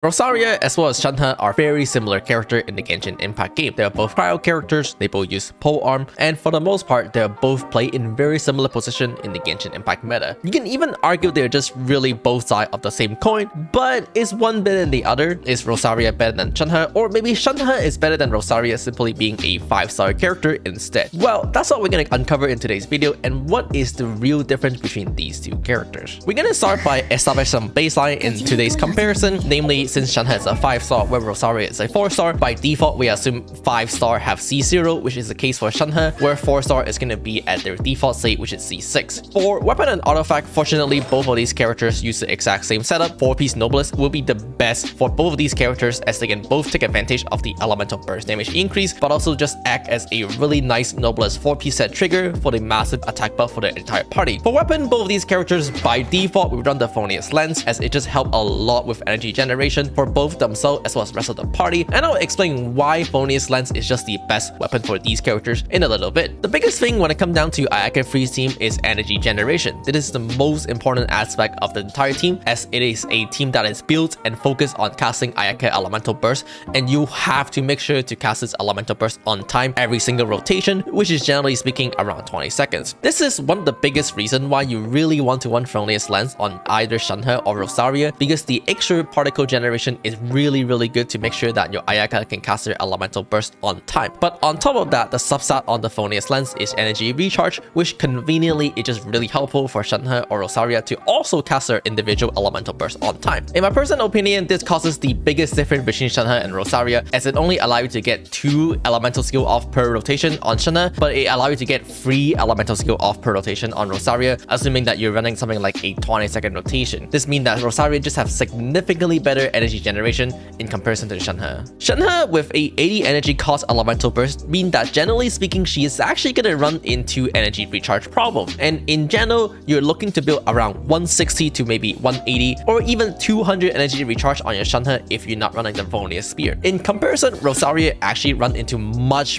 Rosaria as well as Shenhe are very similar characters in the Genshin Impact game. They are both cryo characters, they both use pole arm, and for the most part, they both play in very similar position in the Genshin Impact meta. You can even argue they're just really both sides of the same coin, but is one better than the other? Is Rosaria better than Shenhe? Or maybe Shenhe is better than Rosaria simply being a 5-star character instead? Well, that's what we're gonna uncover in today's video, and what is the real difference between these two characters. We're gonna start by establishing some baseline in today's comparison, namely since Shenhe is a 5-star where Rosaria is a 4-star, by default we assume 5-star have C0, which is the case for Shenhe, where 4-star is going to be at their default state, which is C6. For weapon and artifact, fortunately both of these characters use the exact same setup. 4-piece Noblesse will be the best for both of these characters as they can both take advantage of the elemental burst damage increase, but also just act as a really nice Noblesse 4-piece set trigger for the massive attack buff for the entire party. For weapon, both of these characters by default will run the Phoneus Lens, as it just helps a lot with energy generation for both themselves as well as the rest of the party, and I'll explain why Phoneus Lens is just the best weapon for these characters in a little bit. The biggest thing when it comes down to Ayaka Freeze team is energy generation. This is the most important aspect of the entire team, as it is a team that is built and focused on casting Ayaka Elemental Burst, and you have to make sure to cast this Elemental Burst on time every single rotation, which is generally speaking around 20 seconds. This is one of the biggest reasons why you really want to run Phoneus Lens on either Shenhe or Rosaria, because the extra particle generation is really good to make sure that your Ayaka can cast their elemental burst on time. But on top of that, the substat on the Phoneus Lens is energy recharge, which conveniently is just really helpful for Shenhe or Rosaria to also cast their individual elemental burst on time. In my personal opinion, this causes the biggest difference between Shenhe and Rosaria, as it only allows you to get 2 elemental skill off per rotation on Shenhe, but it allows you to get 3 elemental skill off per rotation on Rosaria, assuming that you're running something like a 20-second rotation. This means that Rosaria just have significantly better energy generation in comparison to Shenhe. Shenhe with a 80 energy cost elemental burst mean that generally speaking she is actually gonna run into energy recharge problem, and in general you're looking to build around 160 to maybe 180 or even 200 energy recharge on your Shenhe if you're not running the Phoneus Spear. In comparison, Rosaria actually run into much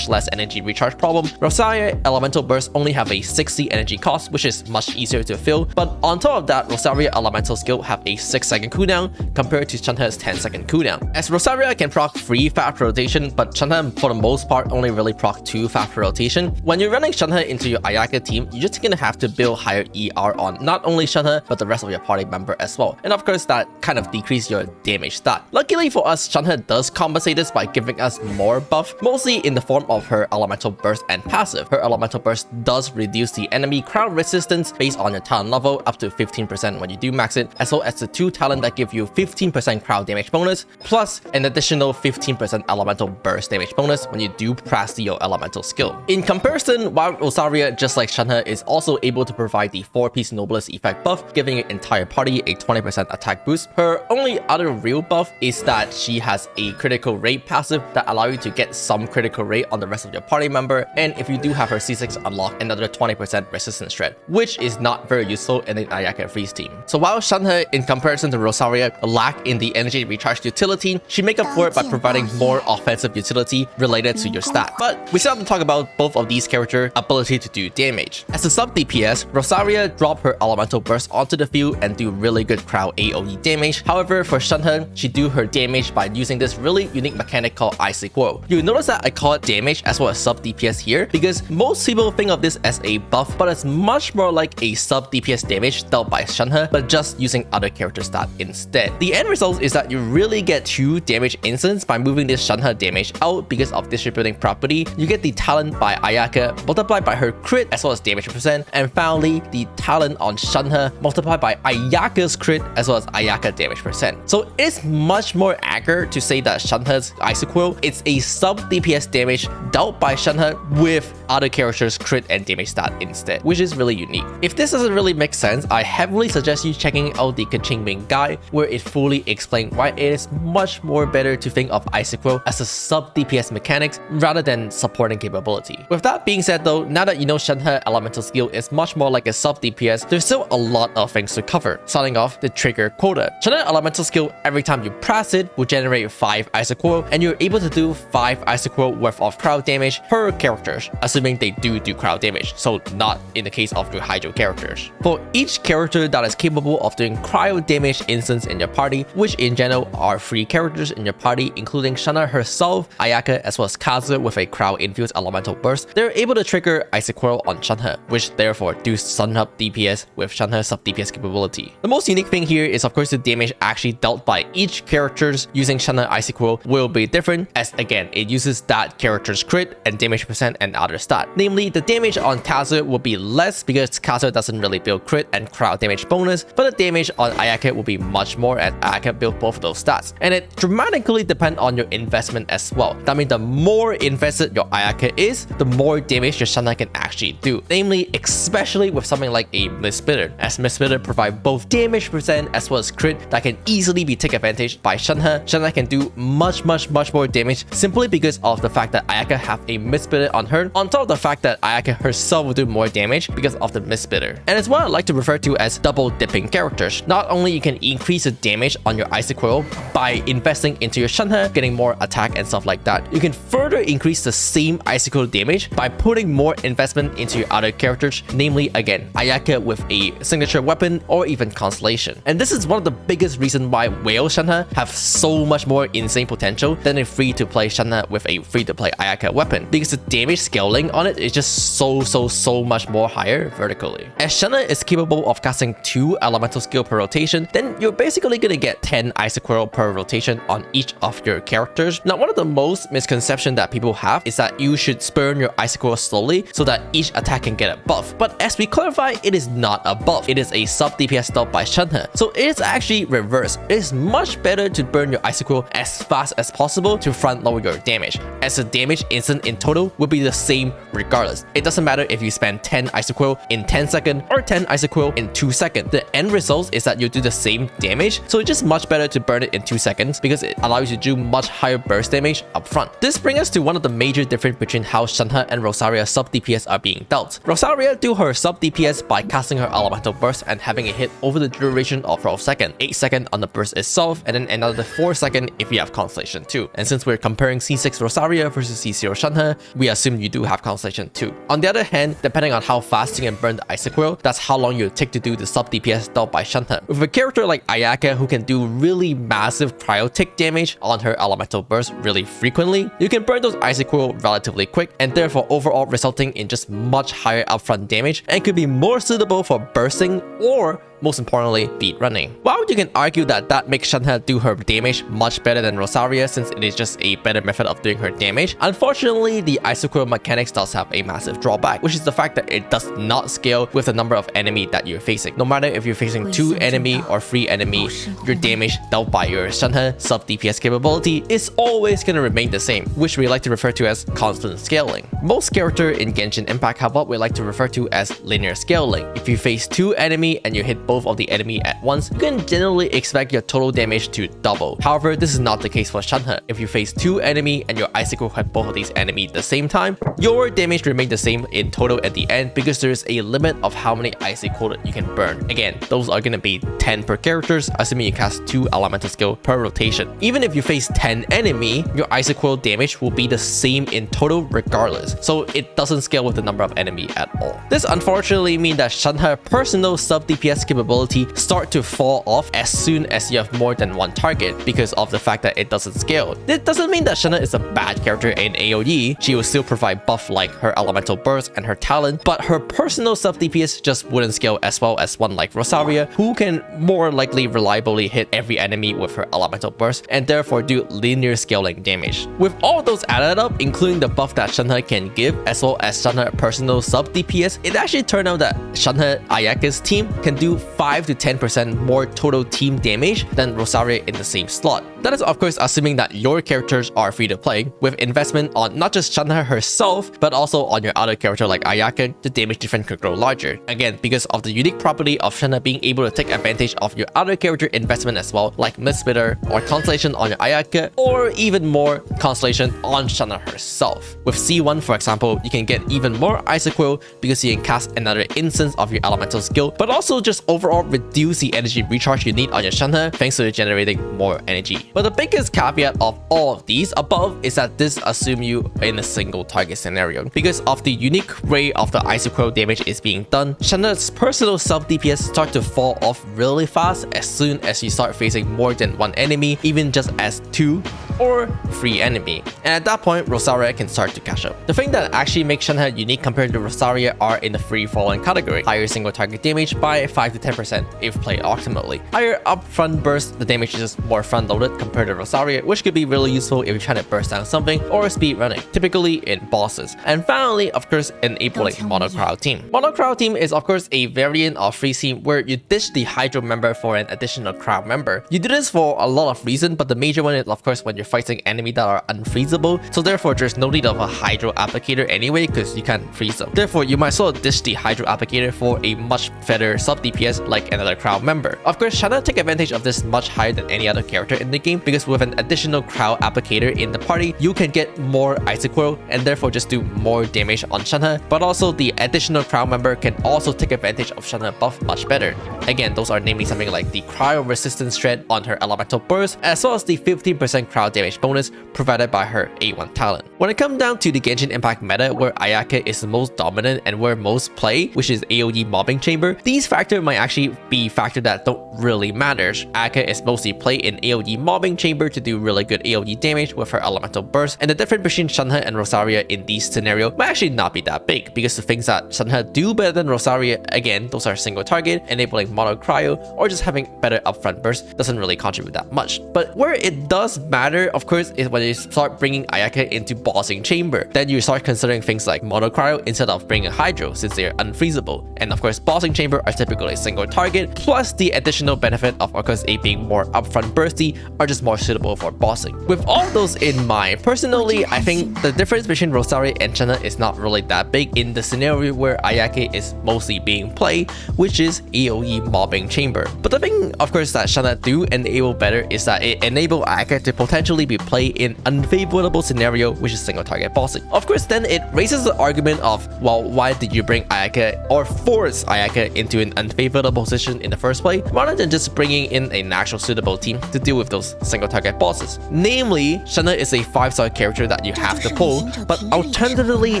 less energy recharge problem. Rosaria elemental burst only have a 60 energy cost, which is much easier to fill, but on top of that, Rosaria elemental skill have a 6-second cooldown compared to Shenhe's 10-second cooldown. As Rosaria can proc 3 fast rotation, but Shenhe for the most part only really proc 2 fast rotation. When you're running Shenhe into your Ayaka team, you're just gonna have to build higher ER on not only Shenhe but the rest of your party member as well, and of course that kind of decreases your damage stat. Luckily for us, Shenhe does compensate this by giving us more buff, mostly in the form of her elemental burst and passive. Her elemental burst does reduce the enemy crowd resistance based on your talent level up to 15% when you do max it, as well as the 2 talent that give you 15% crowd damage bonus, plus an additional 15% elemental burst damage bonus when you do press your elemental skill. In comparison, while Rosaria, just like Shenhe, is also able to provide the 4-piece Noblesse effect buff, giving your entire party a 20% attack boost, her only other real buff is that she has a critical rate passive that allows you to get some critical rate on the rest of your party member, and if you do have her C6 unlock, another 20% resistance shred, which is not very useful in an Ayaka Freeze team. So while Shenhe, in comparison to Rosaria, lack in the energy recharge utility, she make up for it by providing more offensive utility related to your stat. But we still have to talk about both of these characters' ability to do damage. As a sub DPS, Rosaria drop her elemental burst onto the field and do really good crowd AoE damage. However, for Shenhe, she do her damage by using this really unique mechanic called Icy Whirl. You'll notice that I call it damage as well as sub DPS here, because most people think of this as a buff, but it's much more like a sub DPS damage dealt by Shenhe, but just using other character stat instead. The end result is that you really get 2 damage instants by moving this Shenhe damage out because of distributing property. You get the talent by Ayaka multiplied by her crit as well as damage percent, and finally the talent on Shenhe multiplied by Ayaka's crit as well as Ayaka damage percent. So it's much more accurate to say that Shenhe's Icy Whirl, it's a sub DPS damage dealt by Shenhe with other characters' crit and damage stat instead, which is really unique. If this doesn't really make sense, I heavily suggest you checking out the Kaching Ming guide, where it fully explains why it is much more better to think of Icy Whirl as a sub DPS mechanics rather than supporting capability. With that being said though, now that you know Shenhe elemental skill is much more like a sub DPS, there's still a lot of things to cover. Starting off, the trigger quota. Shenhe elemental skill, every time you press it, will generate 5 Icy Whirl, and you're able to do 5 Icy Whirl worth of crowd damage per characters, assuming they do crowd damage, so not in the case of your Hydro characters. For each character that is capable of doing cryo damage instance in your party, party, which in general are 3 characters in your party, including Shenhe herself, Ayaka, as well as Kazu with a crowd-infused elemental burst. They're able to trigger Icy Coil on Shenhe, which therefore do stun up DPS with Shenhe's sub DPS capability. The most unique thing here is of course the damage actually dealt by each characters using Shenhe Icy Coil will be different, as again it uses that character's crit and damage percent and other stat. Namely, the damage on Kazu will be less because Kazu doesn't really build crit and crowd damage bonus, but the damage on Ayaka will be much more as Ayaka build both of those stats. And it dramatically depends on your investment as well. That means the more invested your Ayaka is, the more damage your Shenhe can actually do. Namely, especially with something like a Mistbitter, as Mistbitter provide both damage percent as well as crit that can easily be taken advantage by Shenhe. Shenhe can do much more damage simply because of the fact that Ayaka have a Mistbitter on her, on top of the fact that Ayaka herself will do more damage because of the Mistbitter. And it's what I like to refer to as double dipping characters. Not only you can increase the damage on your Icy Coil by investing into your Shenhe, getting more attack and stuff like that, you can further increase the same Icy Coil damage by putting more investment into your other characters, namely again Ayaka with a signature weapon or even Constellation. And this is one of the biggest reasons why Whale Shenhe have so much more insane potential than a free-to-play Shenhe with a free-to-play Ayaka weapon, because the damage scaling on it is just so much more higher vertically. As Shenhe is capable of casting 2 elemental skill per rotation, then you're basically gonna get 10 Icy Coil per rotation on each of your characters. Now, one of the most misconceptions that people have is that you should spurn your Icy Coil slowly so that each attack can get a buff. But as we clarify, it is not a buff. It is a sub DPS stop by Shenhe. So it is actually reversed. It is much better to burn your Icy Coil as fast as possible to front load your damage, as the damage instant in total will be the same regardless. It doesn't matter if you spend 10 Icy Coil in 10 seconds or 10 Icy Coil in 2 seconds. The end result is that you do the same damage, so it's just much better to burn it in 2 seconds because it allows you to do much higher burst damage up front. This brings us to one of the major difference between how Shenhe and Rosaria sub DPS are being dealt. Rosaria do her sub DPS by casting her elemental burst and having it hit over the duration of 12 seconds, 8 seconds on the burst itself, and then another 4 seconds if you have Constellation too. And since we're comparing C6 Rosaria versus C0 Shenhe, we assume you do have Constellation too. On the other hand, depending on how fast you can burn the Icy Coil, that's how long you take to do the sub DPS dealt by Shenhe. With a character like Ayaka who can do really massive cryo-tick damage on her elemental burst really frequently, you can burn those Icy Coil relatively quick, and therefore overall resulting in just much higher upfront damage, and could be more suitable for bursting or most importantly, speed running. While you can argue that that makes Shenhe do her damage much better than Rosaria since it is just a better method of doing her damage, unfortunately the Icy Coil mechanics does have a massive drawback, which is the fact that it does not scale with the number of enemy that you're facing. No matter if you're facing 2 enemy or 3 enemy, your damage dealt by your Shenhe sub DPS capability is always going to remain the same, which we like to refer to as constant scaling. Most characters in Genshin Impact have what we like to refer to as linear scaling. If you face 2 enemy and you hit both of the enemy at once, you can generally expect your total damage to double. However, this is not the case for Shenhe. If you face 2 enemy and your Icy Coil hit both of these enemies at the same time, your damage remains the same in total at the end because there is a limit of how many Icy Coil you can burn. Again, those are going to be 10 per characters, assuming you cast 2 elemental skill per rotation. Even if you face 10 enemy, your Icy Coil damage will be the same in total regardless, so it doesn't scale with the number of enemy at all. This unfortunately means that Shenhe personal sub DPS capability start to fall off as soon as you have more than 1 target because of the fact that it doesn't scale. This doesn't mean that Shenhe is a bad character in AoE. She will still provide buff like her elemental burst and her talent, but her personal sub DPS just wouldn't scale as well as one like Rosaria, who can more likely reliably hit every enemy with her elemental burst and therefore do linear scaling damage. With all those added up, including the buff that Shenhe can give as well as Shenhe personal sub DPS, it actually turned out that Shenhe Ayaka's team can do 5 to 10% more total team damage than Rosaria in the same slot. That is of course assuming that your characters are free to play, with investment on not just Shenhe herself, but also on your other character like Ayaka, the damage difference could grow larger. Again, because of the unique property of Shenhe being able to take advantage of your other character investment as well, like Mistbitter or Constellation on your Ayaka, or even more Constellation on Shenhe herself. With C1 for example, you can get even more Icy Coil because you can cast another instance of your elemental skill, but also just overall reduce the energy recharge you need on your Shenhe thanks to generating more energy. But the biggest caveat of all of these above is that this assumes you in a single target scenario. Because of the unique way of the isochro damage is being done, Shenhe's personal self DPS start to fall off really fast as soon as you start facing more than one enemy, even just as 2 or 3 enemy. And at that point, Rosaria can start to catch up. The thing that actually makes Shenhe unique compared to Rosaria are in the free-falling category. Higher single target damage by 5 to 10% if played optimally. Higher upfront burst, the damage is just more front-loaded compared to Rosaria, which could be really useful if you're trying to burst down something or speed running, typically in bosses. And finally, of course, enabling monocrowd team. Monocrowd team is of course a variant of free team where you ditch the Hydro member for an additional crowd member. You do this for a lot of reasons, but the major one is of course when you're fighting enemies that are unfreezable, so therefore there's no need of a Hydro applicator anyway because you can't freeze them. Therefore, you might as well ditch the Hydro applicator for a much better sub DPS like another crowd member. Of course, Shenhe take advantage of this much higher than any other character in the game because with an additional crowd applicator in the party, you can get more isochro and therefore just do more damage on Shenhe, but also the additional crowd member can also take advantage of Shenhe buff much better. Again, those are namely something like the cryo resistance shred on her elemental burst, as well as the 15% crowd damage bonus provided by her A1 talent. When it comes down to the Genshin Impact meta where Ayaka is the most dominant and where most play, which is AoE mobbing chamber, these factors might actually be factors that don't really matter. Ayaka is mostly played in AoE mobbing chamber to do really good AoE damage with her elemental burst, and the difference between Shenhe and Rosaria in these scenarios might actually not be that big because the things that Shenhe do better than Rosaria, again, those are single target, enabling mono cryo, or just having better upfront burst doesn't really contribute that much. But where it does matter, of course, is when you start bringing Ayaka into bossing chamber. Then you start considering things like mono cryo instead of bringing Hydro since they're unfreezable. And of course, bossing chamber are typically a single target, plus the additional benefit of course a being more upfront bursty are just more suitable for bossing. With all those in mind, personally, I think the difference between Rosaria and Shenhe is not really that big in the scenario where Ayaka is mostly being played, which is AoE mobbing chamber. But the thing, of course, that Shenhe do enable better is that it enables Ayaka to potentially be played in unfavorable scenario, which is single target bossing. Of course, then it raises the argument of, well, why did you bring Ayaka or force Ayaka into an unfavorable position in the first place, rather than just bringing in a natural suitable team to deal with those single target bosses? Namely, Shenhe is a 5-star character that you have to pull, but alternatively,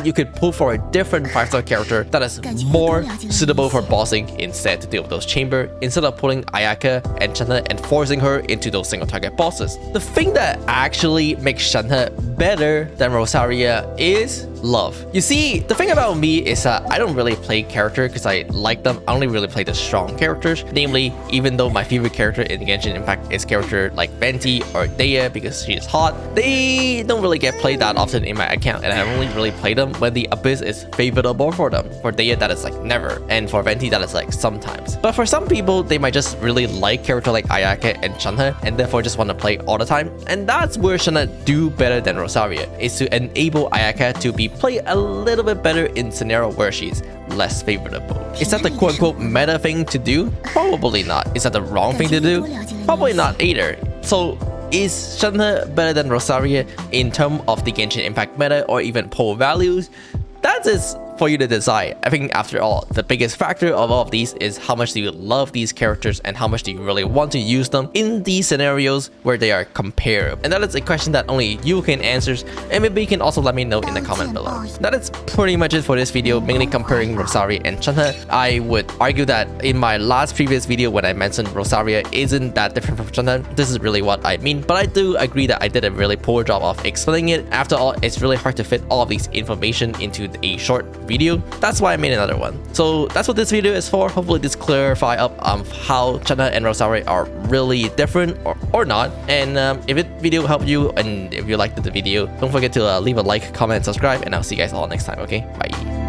you could pull for a different 5-star character that is more suitable for bossing instead to deal with those chamber, instead of pulling Ayaka and Shenhe and forcing her into those single target bosses. The thing that actually makes Shenhe better than Rosaria is love. You see, the thing about me is that I don't really play character because I like them. I only really play the strong characters. Namely, even though my favorite character in Genshin Impact is character like Venti or Dea because she is hot, they don't really get played that often in my account, and I only really play them when the Abyss is favorable for them. For Dea, that is like never, and for Venti, that is like sometimes. But for some people, they might just really like character like Ayaka and Shenhe and therefore just want to play all the time, and that's where Shenhe do better than Rosaria, is to enable Ayaka to be played a little bit better in scenario where she's less favorable. Is that the quote-unquote meta thing to do? Probably not. Is that the wrong thing to do? Probably not either. So is Shenhe better than Rosaria in terms of the Genshin Impact meta or even poll values? That is for you to decide. I think after all, the biggest factor of all of these is how much do you love these characters and how much do you really want to use them in these scenarios where they are comparable. And that is a question that only you can answer, and maybe you can also let me know in the comment below. That is pretty much it for this video, mainly comparing Rosaria and Shenhe. I would argue that in my previous video when I mentioned Rosaria isn't that different from Shenhe, this is really what I mean, but I do agree that I did a really poor job of explaining it. After all, it's really hard to fit all of these information into a short video. That's why I made another one. So that's what this video is for. Hopefully this clarify up how Shenhe and Rosaria are really different or not. And if this video helped you and if you liked the video, don't forget to leave a like, comment, and subscribe, and I'll see you guys all next time. Okay, bye.